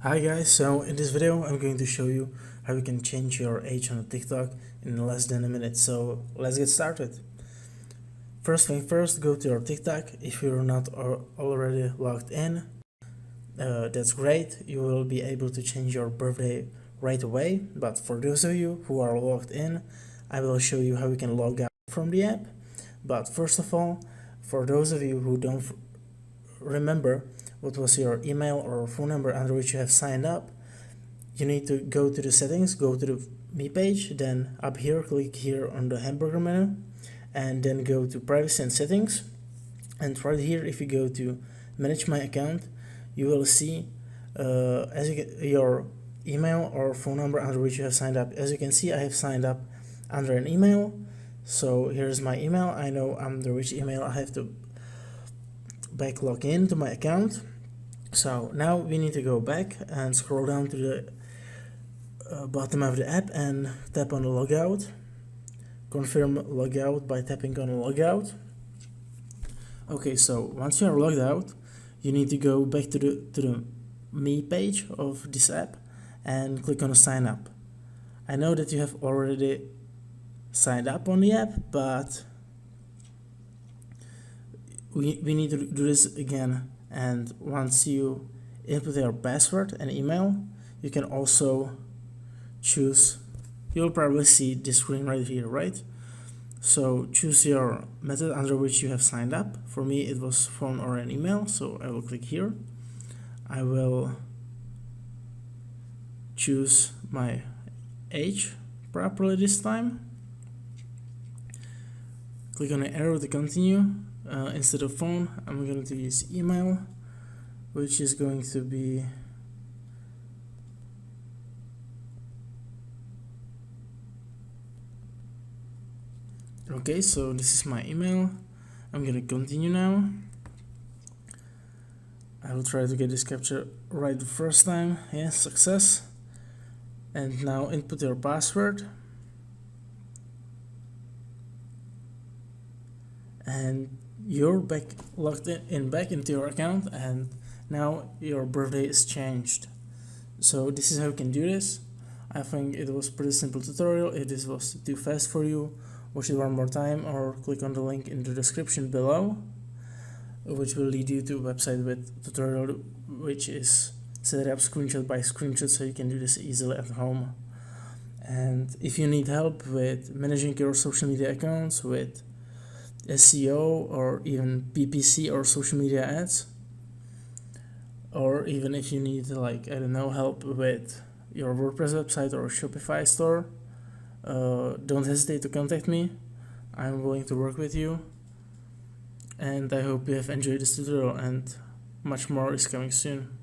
Hi guys, so in this video I'm going to show you how you can change your age on TikTok in less than a minute, so let's get started. First thing first, go to your TikTok. If you're not already logged in, that's great, you will be able to change your birthday right away, but for those of you who are logged in, I will show you how you can log out from the app. But first of all, for those of you who don't remember what was your email or phone number under which you have signed up, you need to go to the settings, go to the Me page, then up here click here on the hamburger menu, and then go to privacy and settings. And right here, if you go to manage my account, you will see your email or phone number under which you have signed up. As you can see, I have signed up under an email, so here's my email. I know under which email I have to back log in to my account. So now we need to go back and scroll down to the bottom of the app and tap on the logout. Confirm logout by tapping on logout. Okay, so once you are logged out, you need to go back to the Me page of this app and click on sign up. I know that you have already signed up on the app, but we need to do this again. And once you input your password and email, you can also choose, you'll probably see this screen right here, right? So choose your method under which you have signed up. For me it was phone or an email, so I will click here. I will choose my age properly this time. Click on the arrow to continue. Instead of phone, I'm going to use email, which is going to be okay. So this is my email. I'm gonna continue now. I will try to get this capture right the first time. Yes, success. And now input your password, and you're back logged in back into your account, and now your birthday is changed. So this is how you can do this. I think it was pretty simple tutorial. If this was too fast for you, watch it one more time or click on the link in the description below, which will lead you to a website with tutorial which is set up screenshot by screenshot, so you can do this easily at home. And if you need help with managing your social media accounts, with SEO or even PPC or social media ads, or even if you need, like, I don't know, help with your WordPress website or Shopify store, don't hesitate to contact me. I'm willing to work with you, and I hope you have enjoyed this tutorial, and much more is coming soon.